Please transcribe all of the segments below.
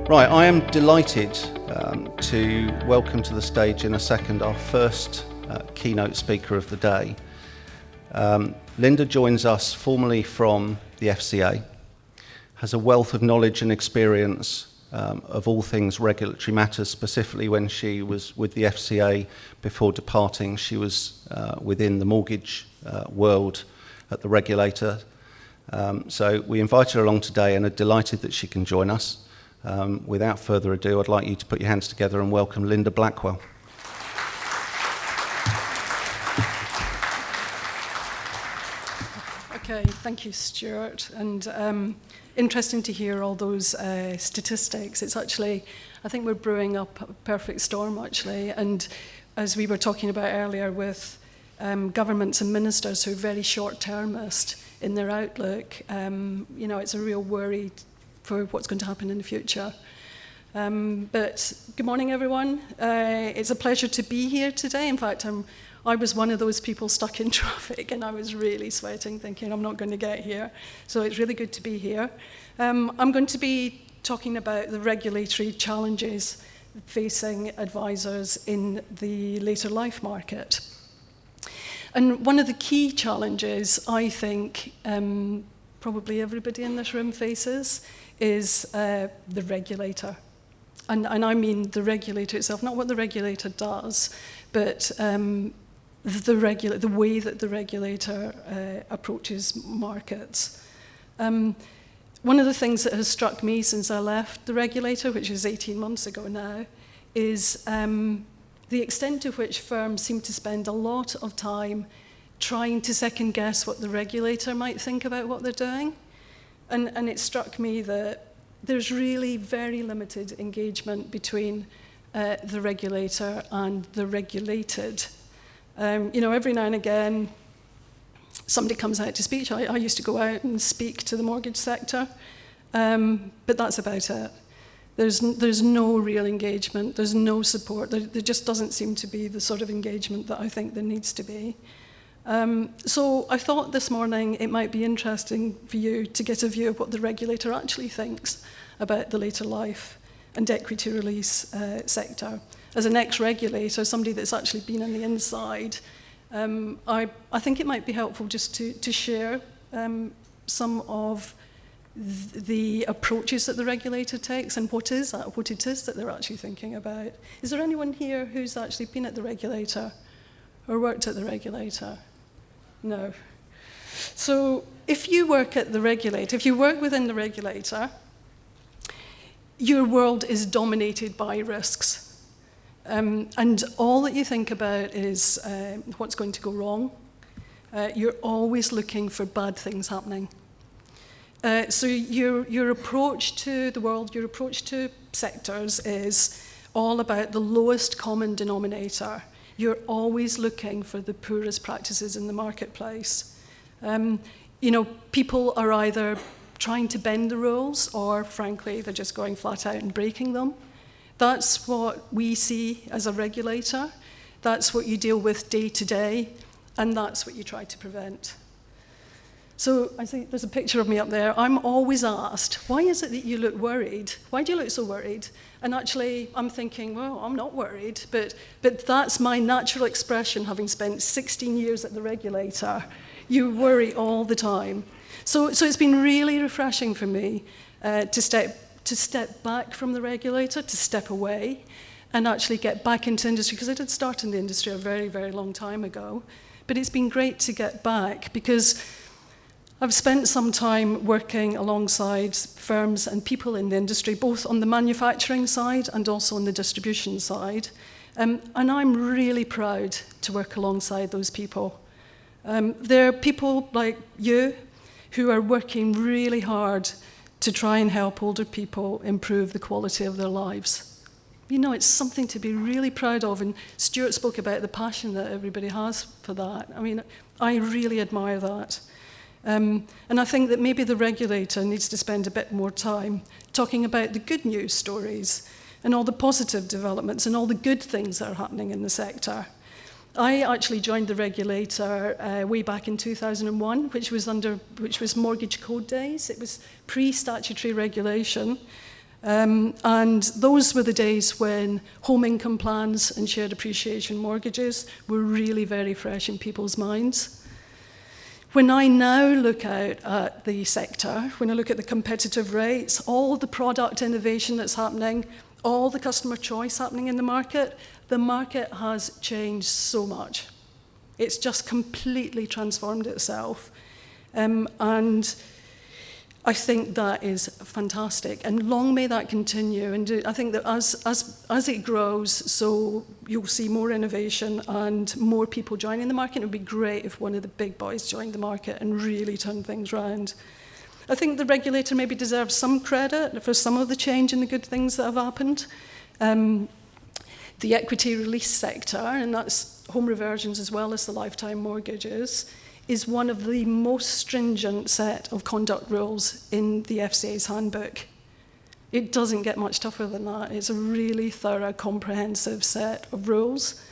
Right, I am delighted to welcome to the stage in a second our first keynote speaker of the day. Lynda joins us formally from the FCA, has a wealth of knowledge and experience of all things regulatory matters. Specifically when she was with the FCA before departing, she was within the mortgage world at the regulator. So we invite her along today and are delighted that she can join us. Without further ado, I'd like you to put your hands together and welcome Lynda Blackwell. Okay, thank you, Stuart. And interesting to hear all those statistics. It's actually, I think we're brewing up a perfect storm, actually. And as we were talking about earlier with governments and ministers who are very short-termist in their outlook, it's a real worry for what's going to happen in the future. But good morning, everyone. It's a pleasure to be here today. In fact, I was one of those people stuck in traffic, and I was really sweating, thinking I'm not going to get here. So it's really good to be here. I'm going to be talking about the regulatory challenges facing advisors in the later life market. And one of the key challenges I think probably everybody in this room faces is the regulator. And I mean the regulator itself, not what the regulator does, but the way that the regulator approaches markets. One of the things that has struck me since I left the regulator, which is 18 months ago now, is the extent to which firms seem to spend a lot of time trying to second guess what the regulator might think about what they're doing. And it struck me that there's really very limited engagement between the regulator and the regulated. Every now and again, somebody comes out to speak. I used to go out and speak to the mortgage sector, but that's about it. There's no real engagement. There's no support. There just doesn't seem to be the sort of engagement that I think there needs to be. So I thought this morning it might be interesting for you to get a view of what the regulator actually thinks about the later life and equity release sector. As an ex-regulator, somebody that's actually been on the inside, I think it might be helpful just to share some of the approaches that the regulator takes and what it is that they're actually thinking about. Is there anyone here who's actually been at the regulator or worked at the regulator? No. So if you work at the regulator, if you work within the regulator, your world is dominated by risks. And all that you think about is what's going to go wrong. You're always looking for bad things happening. So your approach to the world, your approach to sectors is all about the lowest common denominator. You're always looking for the poorest practices in the marketplace. People are either trying to bend the rules or, frankly, they're just going flat out and breaking them. That's what we see as a regulator. That's what you deal with day to day, and that's what you try to prevent. So I think there's a picture of me up there. I'm always asked, why is it that you look worried? Why do you look so worried? And actually, I'm thinking, well, I'm not worried, but that's my natural expression, having spent 16 years at the regulator. You worry all the time. So it's been really refreshing for me to step back from the regulator, to step away, and actually get back into industry, because I did start in the industry a very, very long time ago. But it's been great to get back, because I've spent some time working alongside firms and people in the industry, both on the manufacturing side and also on the distribution side. And I'm really proud to work alongside those people. They're people like you who are working really hard to try and help older people improve the quality of their lives. It's something to be really proud of, and Stuart spoke about the passion that everybody has for that. I mean, I really admire that. And I think that maybe the regulator needs to spend a bit more time talking about the good news stories and all the positive developments and all the good things that are happening in the sector. I actually joined the regulator way back in 2001, which was Mortgage Code days. It was pre-statutory regulation. And those were the days when home income plans and shared appreciation mortgages were really very fresh in people's minds. When I now look out at the sector, when I look at the competitive rates, all the product innovation that's happening, all the customer choice happening in the market has changed so much. It's just completely transformed itself. And I think that is fantastic, and long may that continue. And I think that as it grows, so you'll see more innovation and more people joining the market. It would be great if one of the big boys joined the market and really turned things around. I think the regulator maybe deserves some credit for some of the change and the good things that have happened. The equity release sector, and that's home reversions as well as the lifetime mortgages, is one of the most stringent set of conduct rules in the FCA's handbook. It doesn't get much tougher than that. It's a really thorough, comprehensive set of rules.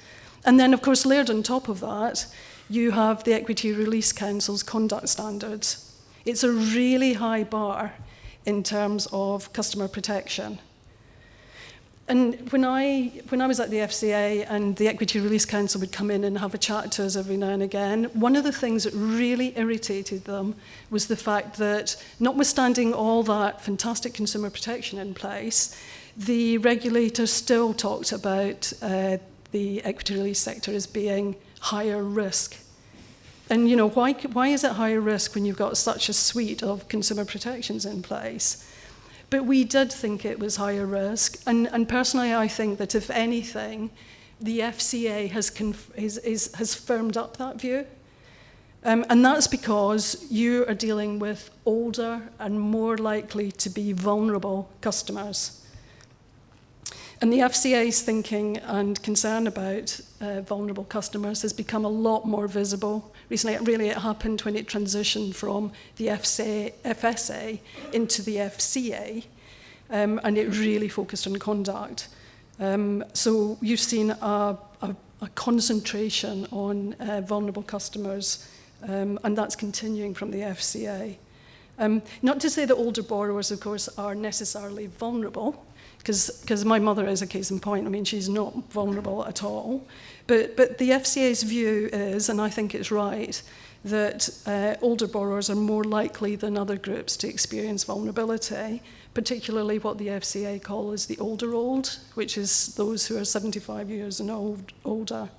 And then, of course, layered on top of that, you have the Equity Release Council's conduct standards. It's a really high bar in terms of customer protection. And when I was at the FCA and the Equity Release Council would come in and have a chat to us every now and again, one of the things that really irritated them was the fact that, notwithstanding all that fantastic consumer protection in place, the regulator still talked about the equity release sector as being higher risk. And you know, why is it higher risk when you've got such a suite of consumer protections in place? But we did think it was higher risk, and personally I think that if anything, the FCA has firmed up that view. And that's because you are dealing with older and more likely to be vulnerable customers. And the FCA's thinking and concern about vulnerable customers has become a lot more visible. Recently, it happened when it transitioned from the FSA into the FCA, and it really focused on conduct. So you've seen a concentration on vulnerable customers, and that's continuing from the FCA. Not to say that older borrowers, of course, are necessarily vulnerable, because my mother is a case in point. I mean, she's not vulnerable at all. But the FCA's view is, and I think it's right, that older borrowers are more likely than other groups to experience vulnerability, particularly what the FCA call as the older old, which is those who are 75 years and older.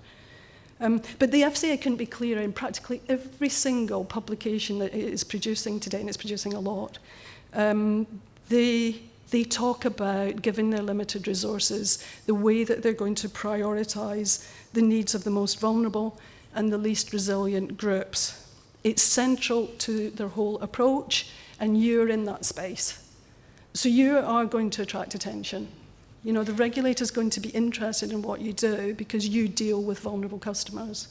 But the FCA couldn't be clearer in practically every single publication that it is producing today, and it's producing a lot. They talk about, given their limited resources, the way that they're going to prioritise the needs of the most vulnerable and the least resilient groups. It's central to their whole approach, and you're in that space. So you are going to attract attention. You know, the regulator's going to be interested in what you do because you deal with vulnerable customers.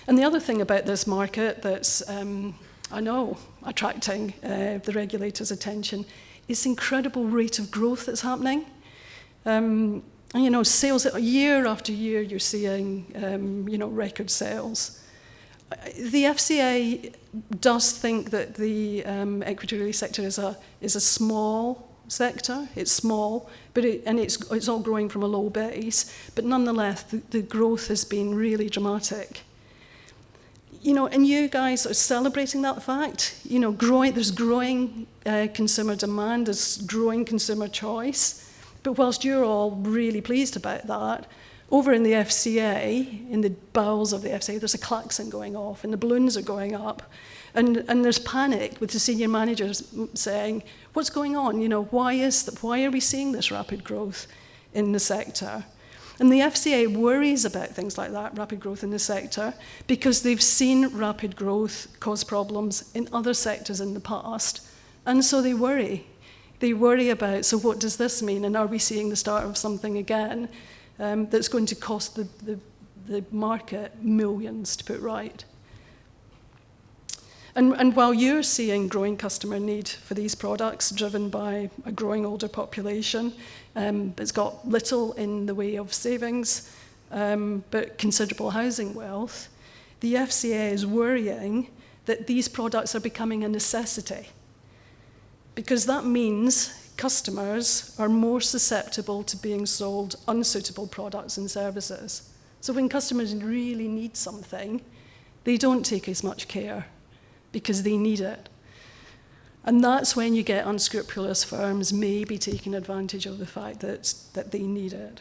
And the other thing about this market that's, I know, attracting the regulator's attention is the incredible rate of growth that's happening. And, you know, sales, year after year, you're seeing, record sales. The FCA does think that the equity release sector is a small sector. It's small, but it's all growing from a low base. But nonetheless, the growth has been really dramatic. You know, and you guys are celebrating that fact. You know, there's growing consumer demand, there's growing consumer choice. But whilst you're all really pleased about that, over in the FCA, in the bowels of the FCA, there's a klaxon going off and the balloons are going up. And there's panic with the senior managers saying, what's going on? You know, why are we seeing this rapid growth in the sector? And the FCA worries about things like that, rapid growth in the sector, because they've seen rapid growth cause problems in other sectors in the past. And so they worry. They worry about, so what does this mean? And are we seeing the start of something again that's going to cost the market millions to put right? And while you're seeing growing customer need for these products driven by a growing older population, it's got little in the way of savings, but considerable housing wealth, the FCA is worrying that these products are becoming a necessity. because that means customers are more susceptible to being sold unsuitable products and services. So when customers really need something, they don't take as much care because they need it. And that's when you get unscrupulous firms maybe taking advantage of the fact that they need it.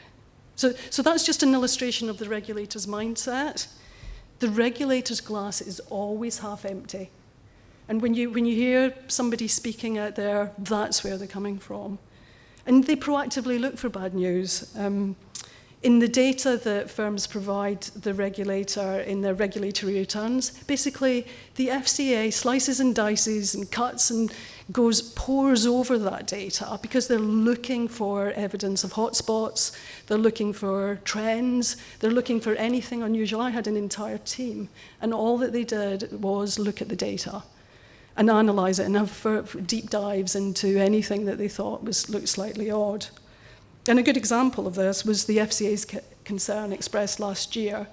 So that's just an illustration of the regulator's mindset. The regulator's glass is always half empty. And when you hear somebody speaking out there, that's where they're coming from. And they proactively look for bad news. In the data that firms provide the regulator in their regulatory returns, basically the FCA slices and dices and cuts and pours over that data because they're looking for evidence of hotspots, they're looking for trends, they're looking for anything unusual. I had an entire team, and all that they did was look at the data and analyze it and have deep dives into anything that they thought looked slightly odd. And a good example of this was the FCA's concern expressed last year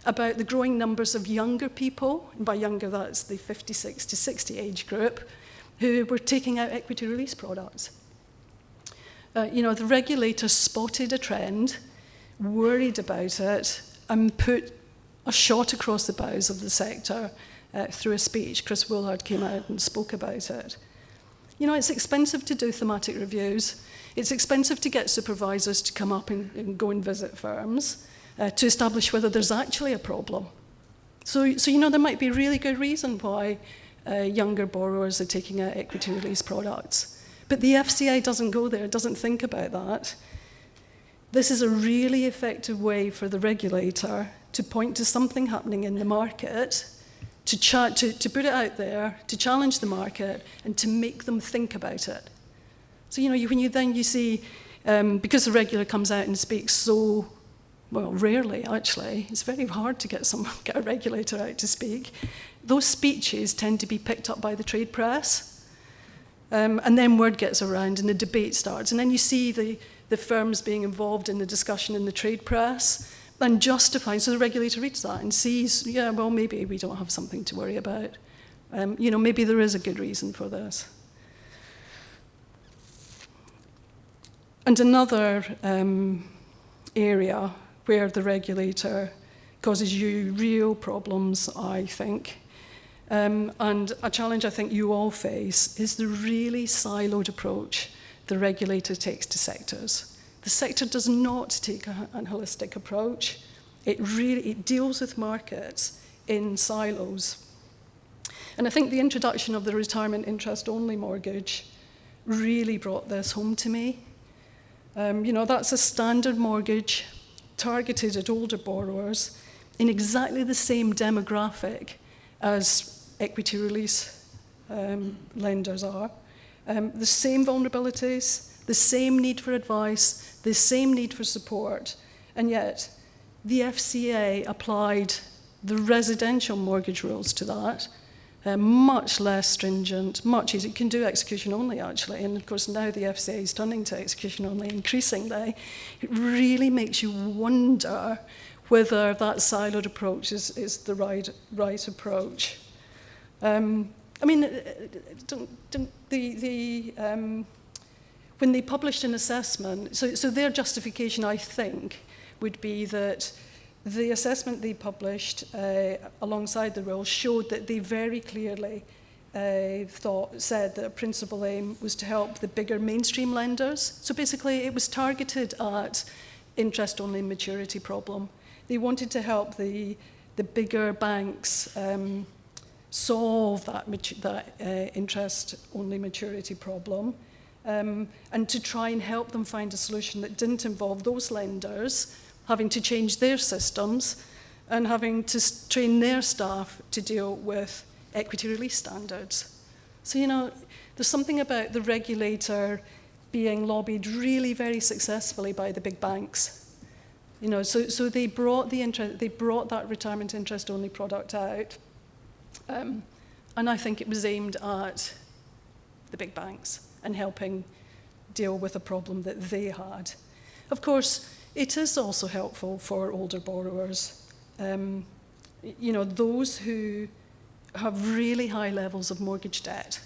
about the growing numbers of younger people, and by younger that's the 56 to 60 age group, who were taking out equity release products. The regulator spotted a trend, worried about it, and put a shot across the bows of the sector through a speech. Chris Woolard came out and spoke about it. It's expensive to do thematic reviews. It's expensive to get supervisors to come up and go and visit firms to establish whether there's actually a problem. So there might be really good reason why younger borrowers are taking out equity release products. But the FCA doesn't go there, doesn't think about that. This is a really effective way for the regulator to point to something happening in the market, to put it out there, to challenge the market, and to make them think about it. So, when you see, because the regulator comes out and speaks so, rarely actually, it's very hard to get a regulator out to speak. Those speeches tend to be picked up by the trade press, and then word gets around and the debate starts. And then you see the firms being involved in the discussion in the trade press and justifying, so the regulator reads that and sees, maybe we don't have something to worry about. Maybe there is a good reason for this. And another area where the regulator causes you real problems, I think, and a challenge I think you all face, is the really siloed approach the regulator takes to sectors. The sector does not take a holistic approach. It deals with markets in silos. And I think the introduction of the retirement interest-only mortgage really brought this home to me. That's a standard mortgage targeted at older borrowers in exactly the same demographic as equity release lenders are. The same vulnerabilities, the same need for advice, the same need for support, and yet the FCA applied the residential mortgage rules to that, much less stringent, much easier. You can do execution only, actually, and of course now the FCA is turning to execution only increasingly. It really makes you wonder whether that siloed approach is the right approach. When they published an assessment, so their justification, I think, would be that the assessment they published alongside the rules showed that they very clearly said that a principal aim was to help the bigger mainstream lenders. So basically, it was targeted at interest-only maturity problem. They wanted to help the bigger banks solve that interest-only maturity problem, and to try and help them find a solution that didn't involve those lenders having to change their systems and having to train their staff to deal with equity release standards. So, there's something about the regulator being lobbied really very successfully by the big banks. So they brought that retirement interest-only product out, and I think it was aimed at the big banks and helping deal with a problem that they had. Of course, it is also helpful for older borrowers. Those who have really high levels of mortgage debt.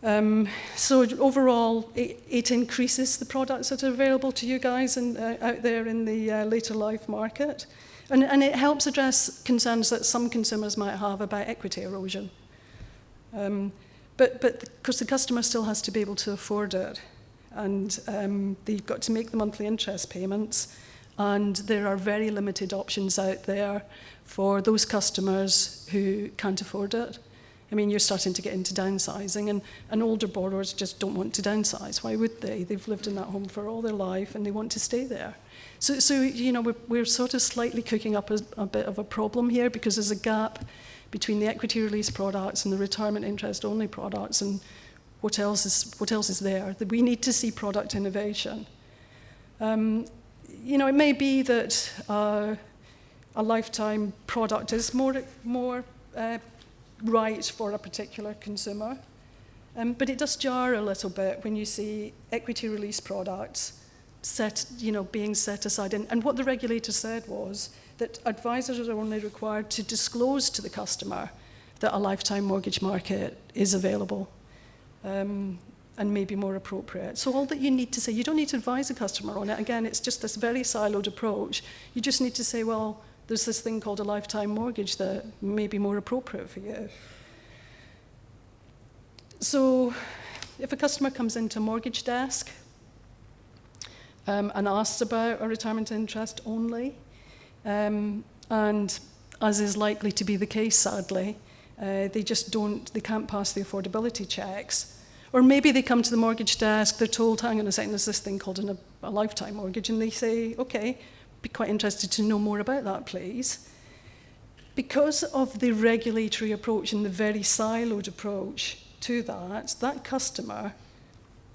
So overall, it increases the products that are available to you guys and out there in the later life market. And it helps address concerns that some consumers might have about equity erosion. But because the customer still has to be able to afford it, and they've got to make the monthly interest payments, and there are very limited options out there for those customers who can't afford it. I mean, you're starting to get into downsizing, and older borrowers just don't want to downsize. Why would they? They've lived in that home for all their life, and they want to stay there. So you know, we're sort of slightly cooking up a bit of a problem here, because there's a gap between the equity release products and the retirement interest only products, and what else is there? That we need to see product innovation. You know, it may be that a lifetime product is more right for a particular consumer, but it does jar a little bit when you see equity release products being set aside. And what the regulator said was that advisors are only required to disclose to the customer that a lifetime mortgage market is available and may be more appropriate. So all that you need to say, you don't need to advise a customer on it. Again, it's just this very siloed approach. You just need to say, well, there's this thing called a lifetime mortgage that may be more appropriate for you. So if a customer comes into a mortgage desk and asks about a retirement interest only, and as is likely to be the case, sadly, they can't pass the affordability checks. Or maybe they come to the mortgage desk, they're told, hang on a second, there's this thing called a lifetime mortgage, and they say, okay, be quite interested to know more about that, please. Because of the regulatory approach and the very siloed approach to that customer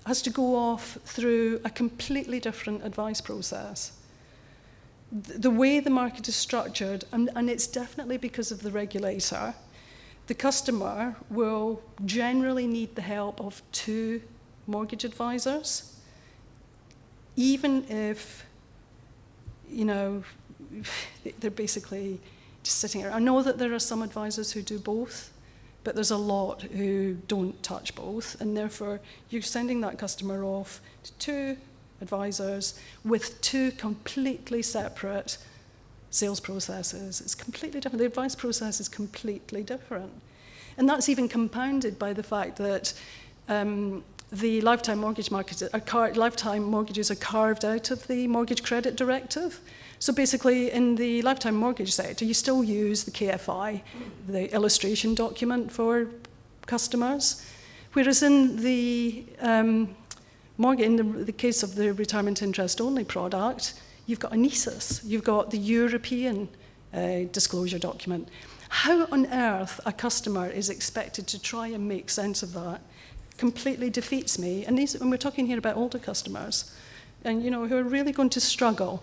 has to go off through a completely different advice process. The way the market is structured, and it's definitely because of the regulator, the customer will generally need the help of 2 mortgage advisors, even if, you know, they're basically just sitting there. I know that there are some advisors who do both, but there's a lot who don't touch both, and therefore you're sending that customer off to 2 advisors with 2 completely separate sales processes. It's completely different. The advice process is completely different. And that's even compounded by the fact that the lifetime mortgage market, lifetime mortgages are carved out of the Mortgage Credit Directive. So basically, in the lifetime mortgage sector, you still use the KFI, the illustration document for customers, whereas in the in the case of the retirement interest only product, you've got a NISIS, you've got the European disclosure document. How on earth a customer is expected to try and make sense of that completely defeats me. And we're talking here about older customers, and who are really going to struggle.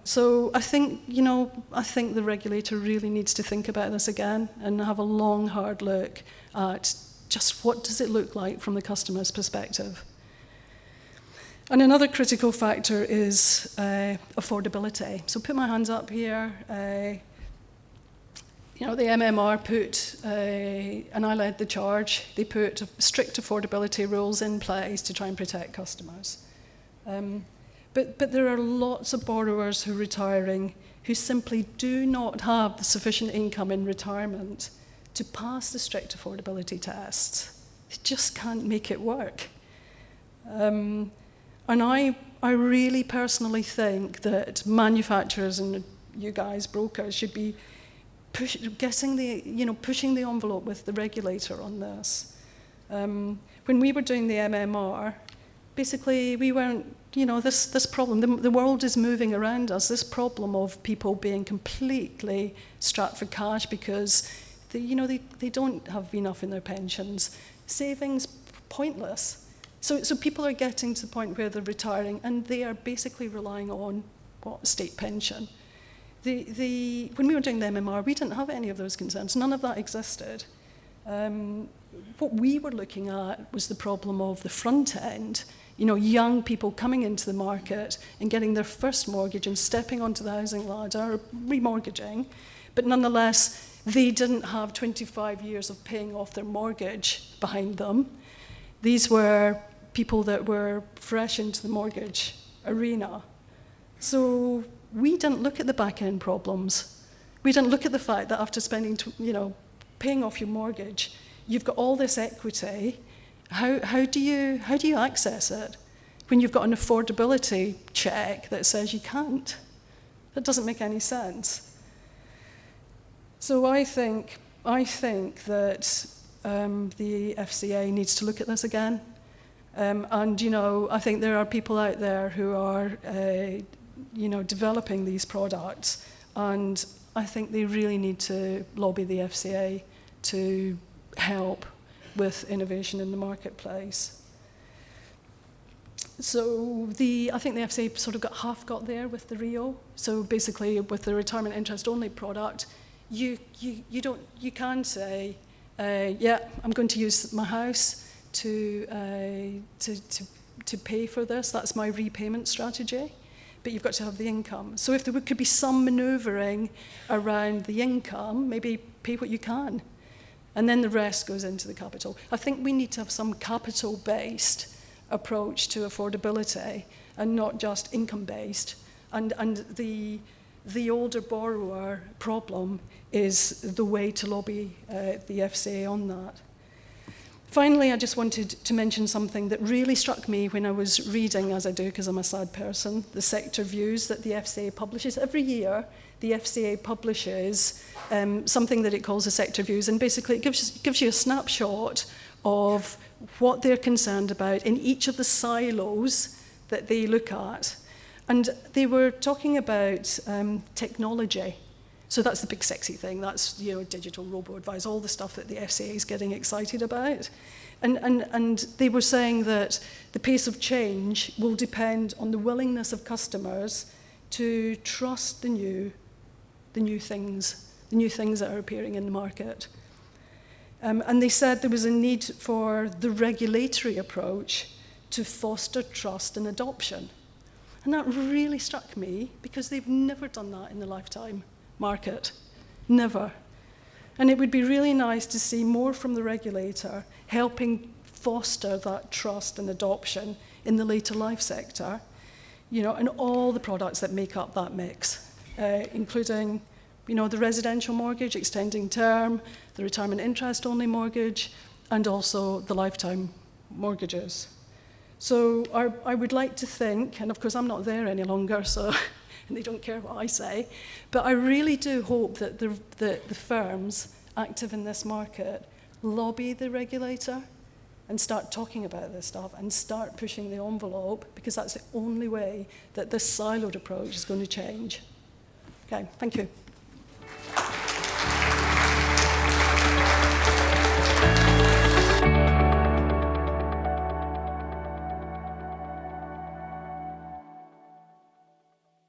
So I think the regulator really needs to think about this again and have a long, hard look at just what does it look like from the customer's perspective. And another critical factor is affordability. So put my hands up here. The MMR put, and I led the charge, they put strict affordability rules in place to try and protect customers. But there are lots of borrowers who are retiring who simply do not have the sufficient income in retirement to pass the strict affordability tests. They just can't make it work. And I really personally think that manufacturers and you guys, brokers, should be pushing the envelope with the regulator on this. When we were doing the MMR, basically we weren't, this problem, the world is moving around us, this problem of people being completely strapped for cash because they don't have enough in their pensions. Savings, pointless. So people are getting to the point where they're retiring and they are basically relying on, state pension. When we were doing the MMR, we didn't have any of those concerns. None of that existed. What we were looking at was the problem of the front end, young people coming into the market and getting their first mortgage and stepping onto the housing ladder, or remortgaging, but nonetheless They didn't have 25 years of paying off their mortgage behind them. These were people that were fresh into the mortgage arena. So we didn't look at the back-end problems. We didn't look at the fact that after spending, paying off your mortgage, you've got all this equity. How do you access it when you've got an affordability check that says you can't? That doesn't make any sense. So I think that the FCA needs to look at this again. And, I think there are people out there who are, developing these products, and I think they really need to lobby the FCA to help with innovation in the marketplace. So I think the FCA sort of got there with the RIO. So basically, with the retirement interest only product, you can say, yeah, I'm going to use my house to pay for this. That's my repayment strategy. But you've got to have the income. So if there could be some manoeuvring around the income, maybe pay what you can. And then the rest goes into the capital. I think we need to have some capital-based approach to affordability and not just income-based. And the older borrower problem is the way to lobby the FCA on that. Finally, I just wanted to mention something that really struck me when I was reading, as I do because I'm a sad person, the sector views that the FCA publishes. Every year, the FCA publishes something that it calls the sector views, and basically it gives you a snapshot of what they're concerned about in each of the silos that they look at. And they were talking about technology. So that's the big sexy thing. That's digital robo-advice, all the stuff that the FCA is getting excited about. And they were saying that the pace of change will depend on the willingness of customers to trust the new things that are appearing in the market. And they said there was a need for the regulatory approach to foster trust and adoption. And that really struck me because they've never done that in the lifetime market. Never. And it would be really nice to see more from the regulator helping foster that trust and adoption in the later life sector, and all the products that make up that mix, including the residential mortgage, extending term, the retirement interest only mortgage, and also the lifetime mortgages. So I would like to think, and of course I'm not there any longer, so and they don't care what I say, but I really do hope that the firms active in this market lobby the regulator and start talking about this stuff and start pushing the envelope, because that's the only way that this siloed approach is going to change. Okay, thank you.